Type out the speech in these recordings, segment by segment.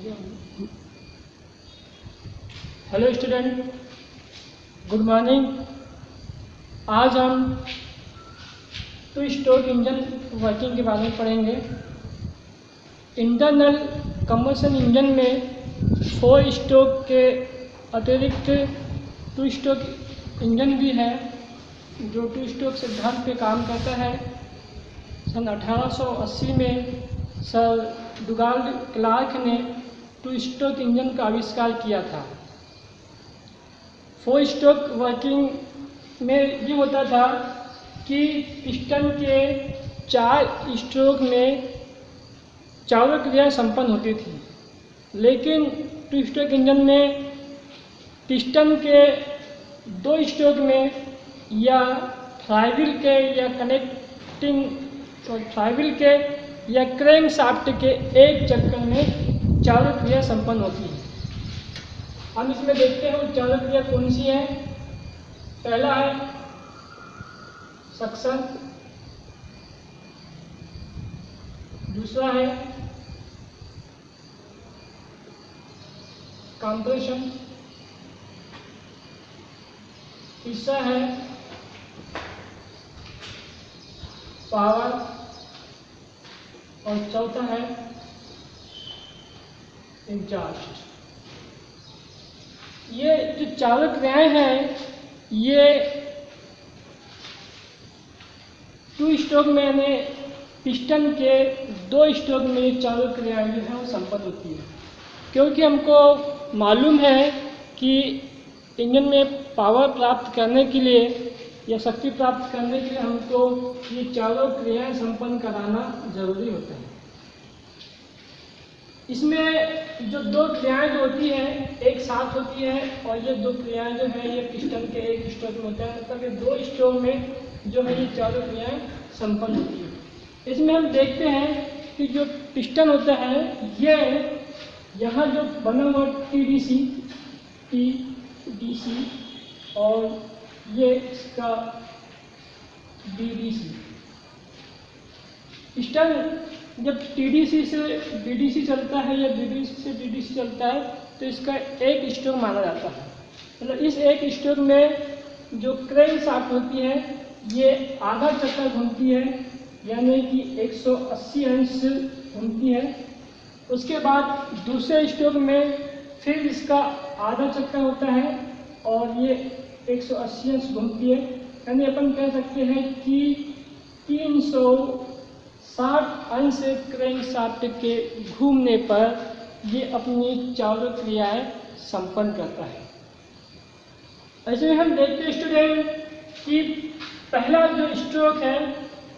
Hello student, good morning. आज हम two stroke engine working के बारे में पढ़ेंगे। इंटरनल कंबशन इंजन में 4 स्ट्रोक के अतिरिक्त टू स्ट्रोक इंजन भी है जो टू स्ट्रोक सिद्धांत पे काम करता है। सन 1880 में सर डुगाल्ड क्लार्क ने टू स्ट्रोक इंजन का आविष्कार किया था। 4 स्ट्रोक वर्किंग में ये होता था कि पिस्टन के 4 स्ट्रोक में चारों क्रियाएं संपन्न होती थी, लेकिन टू स्ट्रोक इंजन में पिस्टन के 2 स्ट्रोक में या फ्लाईव्हील के या फ्लाईव्हील के या क्रैंक शाफ्ट के एक चक्कर में चारों क्रिया संपन्न होती है। हम इसमें देखते हैं वो चारों क्रिया कौन सी है। पहला है सक्शन, दूसरा है कंप्रेशन, तीसरा है पावर और चौथा है एग्जॉस्ट। ये जो चारों क्रियाएं हैं ये टू स्ट्रोक में यानी पिस्टन के 2 स्ट्रोक में ये चारों क्रियाएं जो है वो संपन्न होती है। क्योंकि हमको मालूम है कि इंजन में पावर प्राप्त करने के लिए या शक्ति प्राप्त करने के लिए हमको ये चारों क्रियाएं संपन्न कराना जरूरी होता है। इसमें जो 2 क्रियाएं जो होती हैं एक साथ होती है और ये 2 क्रियाएं जो है ये पिस्टन के एक स्ट्रोक में होता है, मतलब ये 2 स्ट्रोक में जो है ये चारों क्रियाएं संपन्न होती है। इसमें हम देखते हैं कि जो पिस्टन होता है ये यहाँ जो बना हुआ TDC और ये इसका DDC। पिस्टन जब TDC से DDC चलता है या DDC से DDC चलता है तो इसका एक स्ट्रोक माना जाता है। मतलब इस एक स्ट्रोक में जो क्रैंक शाफ्ट होती है ये आधा चक्कर घूमती है, यानी कि 180 अंश घूमती है। उसके बाद दूसरे स्ट्रोक में फिर इसका आधा चक्कर होता है और ये 180 अंश घूमती है, यानी अपन कह सकते हैं कि 360 अंश क्रैंक शाफ्ट के घूमने पर ये अपनी चारों क्रियाएं संपन्न करता है। ऐसे में हम देखते हैं स्टूडेंट कि पहला जो स्ट्रोक है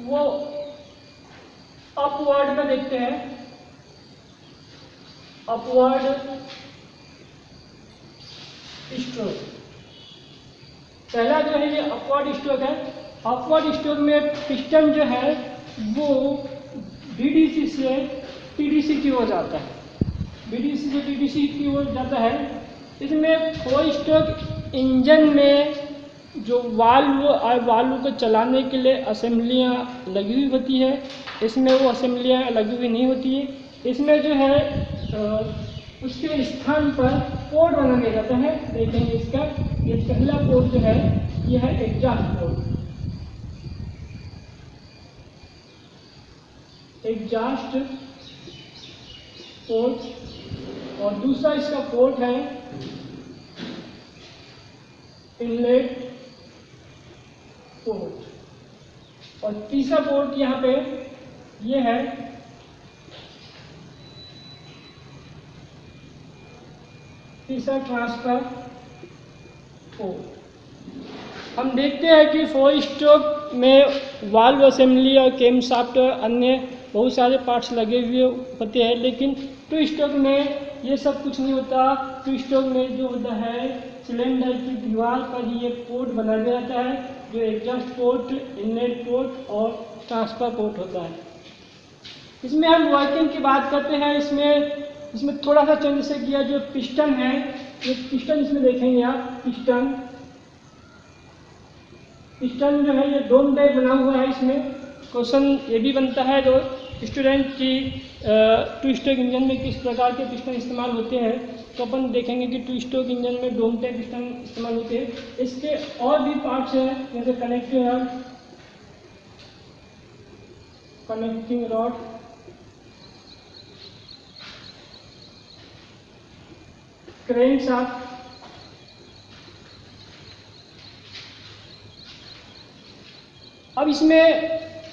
वो अपवर्ड में देखते हैं। अपवर्ड स्ट्रोक पहला जो है ये अपवर्ड स्ट्रोक है। अपवर्ड स्ट्रोक में पिस्टन जो है वो BDC से TDC की ओर जाता है, BDC से TDC की ओर जाता है। इसमें 4 स्ट्रोक इंजन में जो वाल्व को चलाने के लिए असेंबलियां लगी हुई होती है, इसमें वो असेंबलियां लगी हुई नहीं होती है। इसमें जो है उसके स्थान पर पोर्ट बना दिया जाता है। देखेंगे इसका ये पहला पोर्ट जो है यह है एग्जॉस्ट पोर्ट। एग्जॉस्ट पोर्ट और दूसरा इसका पोर्ट है इनलेट पोर्ट और तीसरा पोर्ट यहाँ पे ये है तीसरा ट्रांसफर पोर्ट। हम देखते हैं कि 4 स्ट्रोक में वाल्व असेंबली और केम शाफ्ट और अन्य बहुत सारे पार्ट्स लगे हुए होते हैं, लेकिन टू स्ट्रोक में ये सब कुछ नहीं होता। टू स्ट्रोक में जो होता है सिलेंडर की दीवार पर ही एक पोर्ट बना दिया जाता है जो एग्जॉस्ट पोर्ट, इनलेट पोर्ट और ट्रांसफर पोर्ट होता है। इसमें हम वर्किंग की बात करते हैं। इसमें थोड़ा सा चेंज से किया जो पिस्टन है, ये पिस्टन इसमें देखेंगे आप पिस्टन जो है ये डोम टाइप बना हुआ है। इसमें क्वेश्चन ये भी बनता है जो स्टूडेंट की टू स्ट्रोक इंजन में किस प्रकार के पिस्टन इस्तेमाल होते हैं, तो अपन देखेंगे कि टू स्ट्रोक इंजन में डोम टाइप पिस्टन इस्तेमाल होते हैं। इसके और भी पार्ट्स हैं जैसे कनेक्टिंग रॉड, क्रैंकशाफ्ट, अब इसमें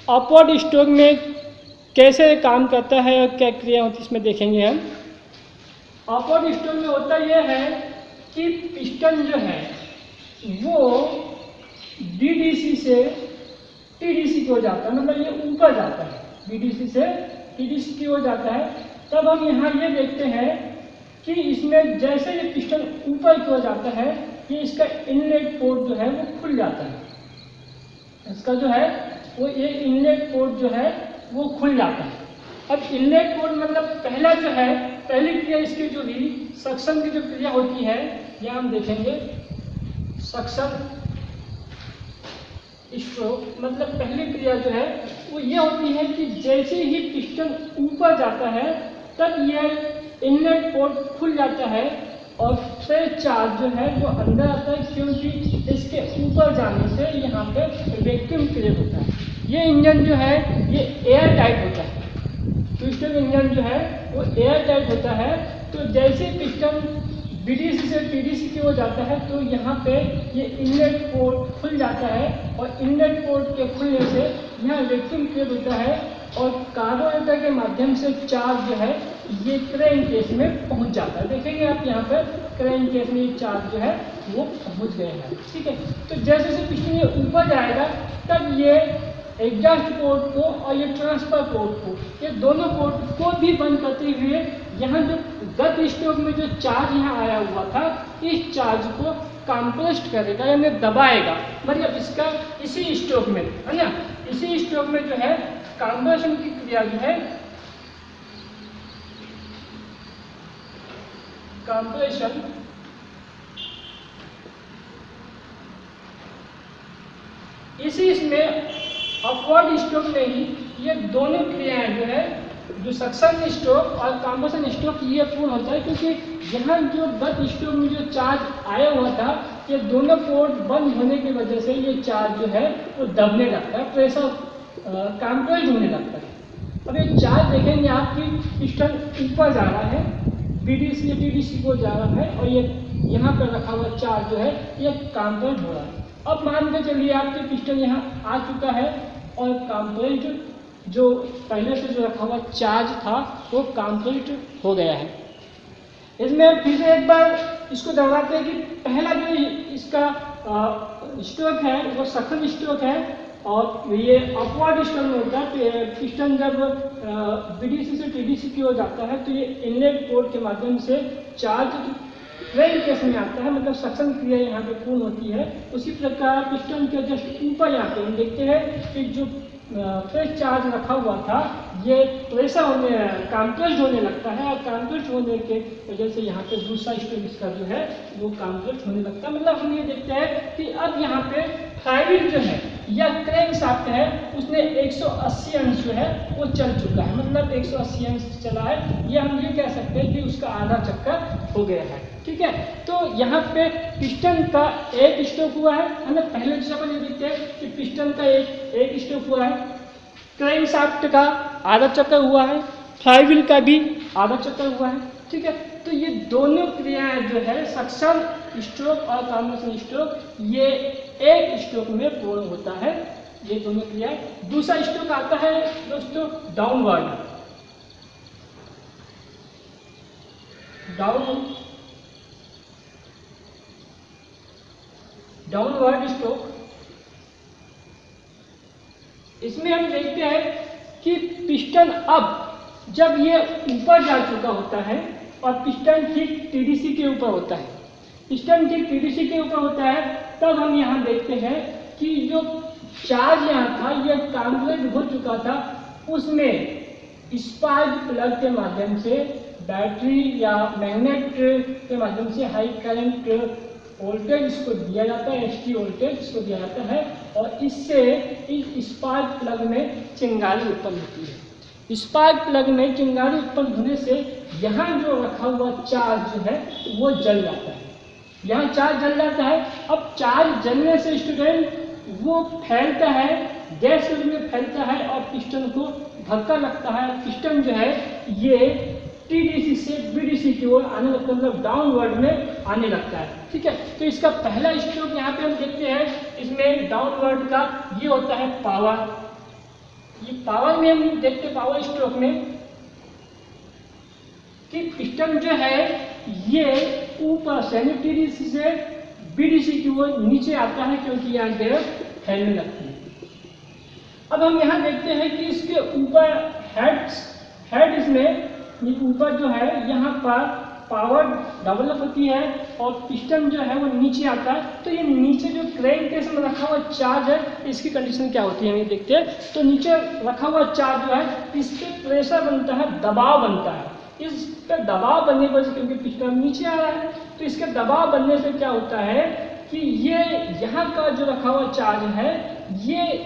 अपवर्ड स्ट्रोक में कैसे काम करता है और क्या क्रिया होती है इसमें देखेंगे हम। अपवर्ड स्ट्रोक में होता यह है कि पिस्टन जो है वो बीडीसी से टीडीसी की ओर जाता है, मतलब ये ऊपर जाता है, बीडीसी से टीडीसी की ओर जाता है। तब हम यहाँ ये देखते हैं कि इसमें जैसे ये पिस्टन ऊपर की ओर जाता है, ये इसका इनलेट पोर्ट जो है वो खुल जाता है। इसका जो है वो ये इनलेट पोर्ट जो है वो खुल जाता है। अब इनलेट पोर्ट मतलब पहला जो है, पहली क्रिया इसकी जो भी सक्शन की जो क्रिया होती है, ये हम देखेंगे। सक्शन स्ट्रोक मतलब पहली क्रिया जो है वो ये होती है कि जैसे ही पिस्टन ऊपर जाता है तब यह इनलेट पोर्ट खुल जाता है और फिर चार्ज जो है वो अंदर आता है, क्योंकि इसके ऊपर जाने से यहाँ पे वैक्यूम क्रिएट होता है। ये इंजन जो है ये एयर टाइट होता है, टू स्ट्रोक इंजन जो है वो एयर टाइट होता है। तो जैसे पिस्टन बीडीसी से टीडीसी की ओर जाता है तो यहाँ पे ये इनलेट पोर्ट खुल जाता है और इनलेट पोर्ट के खुलने से यहाँ वैक्यूम क्रिएट होता है और कार्बोरेटर के माध्यम से चार्ज जो है ये क्रैंक केस में पहुंच जाता है। देखेंगे आप यहाँ पर क्रैंक केस में ये चार्ज जो है वो पहुंच गए हैं, ठीक है। तो जैसे जैसे पिस्टन ये ऊपर जाएगा तब ये एग्जॉस्ट पोर्ट को और ये ट्रांसफर पोर्ट को, ये दोनों पोर्ट को भी बंद करते हुए यहाँ जो गत स्ट्रोक में जो चार्ज यहाँ आया हुआ था, इस चार्ज को कंप्रेस्ड करेगा यानी दबाएगा। मतलब इसका इसी स्ट्रोक में है ना, इसी स्ट्रोक में जो है कंप्रेशन की क्रिया जो है, कंप्रेशन इसी इसमें अपवर्ड स्ट्रोक में ही ये दोनों क्रियाएं जो है, जो सक्शन स्ट्रोक और कंप्रेशन स्ट्रोक ये पूर्ण होता है, क्योंकि यहाँ जो गत स्ट्रोक में जो चार्ज आया हुआ था ये दोनों पोर्ट बंद होने की वजह से ये चार्ज जो है वो दबने लगता है, प्रेशर कंप्रेस्ड होने लगता है। अब ये चार्ज देखेंगे आपकी पिस्टन ऊपर जा रहा है, बीडीसी टीडीसी को जा रहा है और ये यहाँ पर रखा हुआ चार्ज जो है ये कंप्रेस्ड हो रहा है। अब मान के चलिए आपके पिस्टन यहाँ आ चुका है और कंप्रेस्ड जो पहले से जो रखा हुआ चार्ज था वो कंप्रेस्ड हो गया है। इसमें फिर से एक बार इसको दोहराते हैं कि पहला जो इसका स्ट्रोक है वो सक्शन स्ट्रोक है और ये अपवर्ड स्ट्रोक में होता है। पिस्टन जब बीडीसी से टीडीसी की ओर जाता है तो ये इनलेट पोर्ट के माध्यम से चार्ज क्रैंक केस में आता है, मतलब सक्शन क्रिया यहाँ पे पूर्ण होती है। उसी प्रकार पिस्टन के जस्ट ऊपर यहाँ पे हम देखते हैं कि जो फ्रेश चार्ज रखा हुआ था ये प्रेशर होने कंप्रेस्ड होने लगता है और कंप्रेस्ड होने के वजह से यहाँ पे दूसरा स्ट्रोक इसका जो है वो कंप्रेस्ड होने लगता है। मतलब हम ये देखते हैं कि अब यहाँ पे फ्लाईव्हील जो है या क्रैंकशाफ्ट है उसने 180 अंश जो है वो चल चुका है, मतलब 180 अंश चला है, ये हम ये कह सकते हैं कि उसका आधा चक्कर हो गया है, ठीक है। तो यहाँ पे पिस्टन का एक स्ट्रोक हुआ है, मतलब पहले जैसे अपन ये देखते हैं कि पिस्टन का एक स्ट्रोक हुआ है, क्रैंकशाफ्ट का आधा चक्कर हुआ है, फ्लाईव्हील का भी आधा चक्कर हुआ है, ठीक है। तो ये दोनों क्रियाएं जो है सक्शन स्ट्रोक और कंप्रेशन स्ट्रोक ये एक स्ट्रोक में पूर्ण होता है, ये दोनों क्रियाएं। दूसरा स्ट्रोक आता है दोस्तों डाउनवर्ड स्ट्रोक। इसमें हम देखते हैं कि पिस्टन अब जब ये ऊपर जा चुका होता है और पिस्टन ठीक टीडीसी के ऊपर होता है, पिस्टन ठीक टीडीसी के ऊपर होता है, तब हम यहाँ देखते हैं कि जो चार्ज यहाँ था ये कंप्रेस्ड हो चुका था, उसमें स्पार्क प्लग के माध्यम से बैटरी या मैग्नेट के माध्यम से हाई करंट वोल्टेज इसको दिया जाता है, एसटी वोल्टेज इसको दिया जाता है और इससे इस स्पार्क प्लग में चिंगारी उत्पन्न होती है। स्पार्क प्लग में चिंगारी उत्पन्न होने से यहाँ जो रखा हुआ चार्ज जो है वो जल जाता है, यहाँ चार्ज जल जाता है। अब चार्ज जलने से स्टूडेंट वो फैलता है, गैस के रूप में फैलता है और पिस्टन को धक्का लगता है। पिस्टन जो है ये टीडीसी से बीडीसी की ओर आने लगता है, मतलब डाउनवर्ड में आने लगता है। ठीक है, तो इसका पहला स्ट्रोक यहाँ पे हम देखते हैं, इसमें डाउनवर्ड का ये होता है पावर। ये पावर में हम देखते हैं पावर स्ट्रोक में कि पिस्टन जो है ये ऊपर से टीडीसी से बीडीसी की ओर नीचे आता है, क्योंकि यहाँ गैस फैलने लगती है। अब हम यहाँ देखते हैं कि इसके ऊपर हेड इसमें ऊपर जो है यहाँ पर पावर डेवलप होती है और पिस्टन जो है वो नीचे आता है। तो ये नीचे जो क्रैंक केस में रखा हुआ चार्ज है, इसकी कंडीशन क्या होती है हम ये देखते हैं। तो नीचे रखा हुआ चार्ज जो है, इस पे प्रेशर बनता है, दबाव बनता है। इस पे दबाव बनने की वजह से, क्योंकि पिस्टन नीचे आ रहा है, तो इसके दबाव बनने से क्या होता है कि ये यहाँ का जो रखा हुआ चार्ज है ये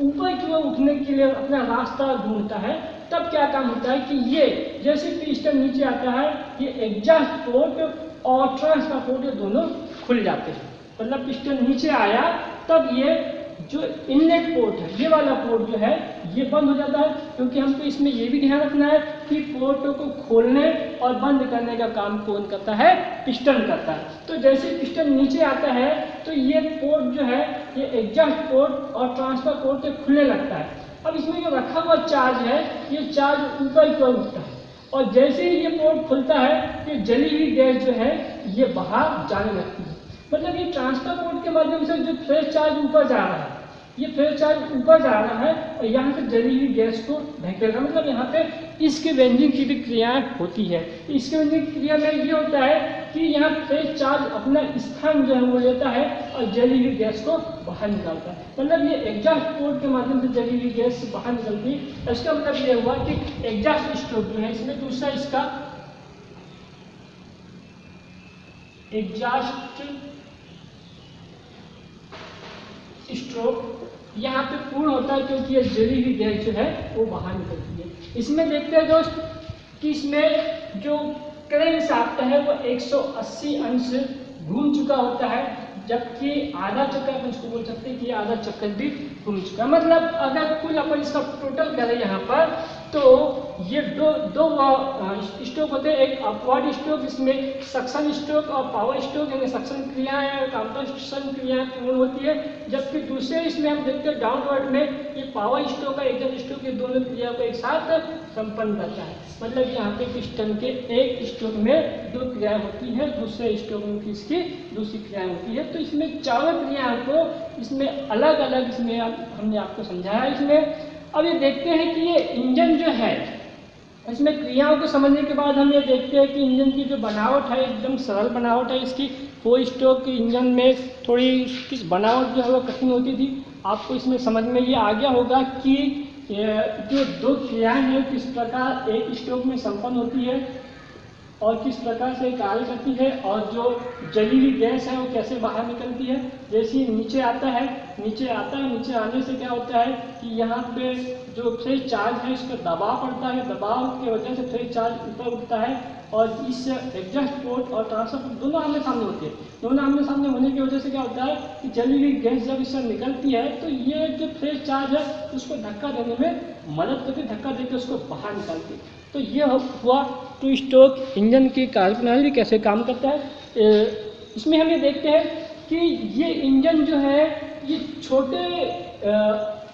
ऊपर की ओर उठने के लिए अपना रास्ता ढूंढता है। तब क्या काम होता है कि ये जैसे पिस्टन नीचे आता है, ये एग्जॉस्ट पोर्ट और ट्रांसफर पोर्ट ये दोनों खुल जाते हैं। मतलब पिस्टन नीचे आया तब ये जो इनलेट पोर्ट है, ये वाला पोर्ट जो है ये बंद हो जाता है, क्योंकि हमको इसमें ये भी ध्यान रखना है कि पोर्टों को खोलने और बंद करने का काम कौन करता है, पिस्टन करता है। तो जैसे पिस्टन नीचे आता है तो ये पोर्ट जो है, ये एग्जॉस्ट पोर्ट और ट्रांसफर पोर्ट ये खुलने लगता है। अब इसमें जो रखा हुआ चार्ज है, ये चार्ज ऊपर की ओर उठता है और जैसे ही ये पोर्ट खुलता है, ये जली हुई गैस जो है ये बाहर जाने लगती है। मतलब ये ट्रांसफर पोर्ट के माध्यम से जो फ्रेश चार्ज ऊपर जा रहा है, ये फ्रेश चार्ज ऊपर जा रहा है और यहाँ से जली हुई गैस को ढकेल रहा है। मतलब यहाँ पे इसके वेंजिंग की भी क्रियाएं होती है। इसके वेंजिंग की क्रिया में ये होता है कि यहाँ फ्रेश चार्ज अपना स्थान जो है वो लेता है और जली हुई गैस को बाहर निकालता है। मतलब ये एग्जॉस्ट पोर्ट के माध्यम से जली हुई गैस बाहर निकलती है। इसका मतलब ये हुआ कि एग्जॉस्ट स्ट्रोक जो है, इसमें दूसरा इसका एग्जॉस्ट स्ट्रोक यहाँ पे पूर्ण होता है, क्योंकि ये जली हुई गैस जो है वो बाहर निकलती है। इसमें देखते हैं दोस्त कि इसमें जो क्रैंकशाफ्ट है वो 180 अंश घूम चुका होता है, जबकि आधा चक्कर अपन इसको बोल सकते हैं कि आधा चक्कर भी घूम चुका है। मतलब अगर कुल अपन इसका टोटल करें यहाँ पर, तो ये दो स्ट्रोक होते हैं। एक अपवर्ड स्ट्रोक, जिसमें सक्शन स्ट्रोक और पावर स्ट्रोक यानी सक्शन क्रियाएं और कंप्रेशन क्रियाएं पूर्ण होती है, जबकि दूसरे इसमें हम देखते हैं डाउनवर्ड में ये पावर स्ट्रोक और एग्जॉस्ट स्ट्रोक, ये दोनों क्रिया को एक साथ संपन्न करता है। मतलब यहाँ पे पिस्टन के एक स्ट्रोक में दो क्रियाएं होती है, दूसरे स्ट्रोक में इसकी दूसरी क्रियाएं होती है। तो इसमें चारों क्रियाओं को इसमें अलग अलग इसमें हमने आपको समझाया। इसमें अब ये देखते हैं कि ये इंजन जो है, इसमें क्रियाओं को समझने के बाद हम ये देखते हैं कि इंजन की जो बनावट है एकदम सरल बनावट है इसकी। 4 स्ट्रोक के इंजन में थोड़ी किस बनावट जो है वो कठिन होती थी। आपको इसमें समझ में ये आ गया होगा कि जो दो क्रियाएं हैं किस प्रकार एक स्ट्रोक में संपन्न होती है और किस प्रकार से कार्य करती है, और जो जली हुई गैस है वो कैसे बाहर निकलती है। जैसे ही नीचे आता है, नीचे आने से क्या होता है कि यहाँ पे जो फ्रेश चार्ज है इस पर दबाव पड़ता है, दबाव की वजह से फ्रेश चार्ज ऊपर उठता है और इस एग्जॉस्ट पोर्ट और ट्रांसफर पोर्ट दोनों आमने सामने होते हैं। दोनों आमने सामने होने की वजह से क्या होता है कि जली हुई गैस जब इससे निकलती है तो ये जो फ्रेश चार्ज है उसको धक्का देने में मदद करती है, धक्का देकर उसको बाहर निकालती है। तो ये हुआ 2 स्ट्रोक इंजन की कार्यप्रणाली कैसे काम करता है। इसमें हम ये देखते हैं कि ये इंजन जो है ये छोटे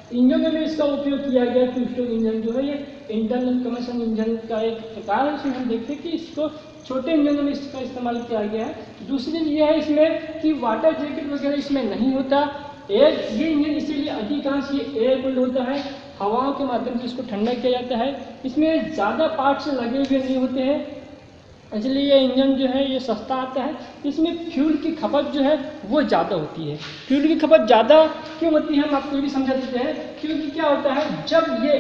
इंजनों में इसका उपयोग किया गया। 2 स्ट्रोक इंजन जो है ये इंटरनल कम्बशन इंजन का एक प्रकार है। इसमें हम देखते हैं कि इसको छोटे इंजनों में इसका इस्तेमाल किया गया है। दूसरी चीज़ ये है इसमें कि वाटर जैकेट वगैरह इसमें नहीं होता। ये इंजन इसीलिए अधिकांश ये एयर कूल्ड होता है, हवाओं के माध्यम से इसको ठंडा किया जाता है। इसमें ज़्यादा पार्ट्स लगे हुए नहीं होते हैं, इसलिए ये इंजन जो है ये सस्ता आता है। इसमें फ्यूल की खपत जो है वो ज़्यादा होती है। फ्यूल की खपत ज़्यादा क्यों होती है हम आपको ये भी समझा देते हैं। क्योंकि क्या होता है जब ये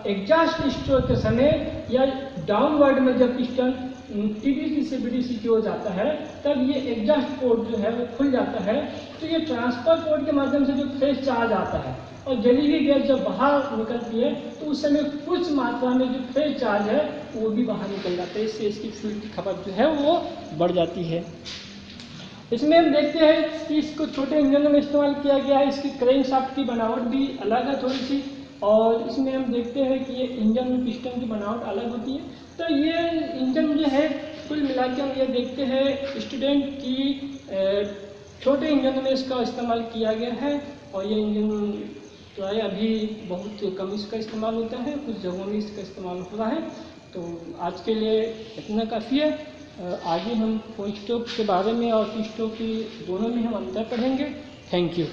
एग्जॉस्ट स्ट्रोक के समय या डाउनवर्ड में जब पिस्टन टीडीसी से बीडीसी की ओर जाता है तब ये एग्जॉस्ट पोर्ट जो है वो खुल जाता है। तो ये ट्रांसफर पोर्ट के माध्यम से जो फ्रेश चार्ज आता है और जली हुई गैस जब बाहर निकलती है तो उस समय कुछ मात्रा में जो फेज चार्ज है वो भी बाहर निकल जाता है, इससे इसकी फ्यूल की खपत जो है वो बढ़ जाती है। इसमें हम देखते हैं कि इसको छोटे इंजनों में इस्तेमाल किया गया है। इसकी क्रैंक शाफ्ट की बनावट भी अलग है थोड़ी सी, और इसमें हम देखते हैं कि ये इंजन में पिस्टन की बनावट अलग होती है। तो ये इंजन जो है कुल मिला के हम ये देखते हैं स्टूडेंट की छोटे इंजन में इसका इस्तेमाल किया गया है, और ये इंजन जो है अभी बहुत कम इसका इस्तेमाल होता है, कुछ जगहों में इसका इस्तेमाल हो रहा है। तो आज के लिए इतना काफ़ी है। आगे हम फोन स्टोव के बारे में और टी स्टोव की दोनों में हम अंतर पढ़ेंगे। Thank you.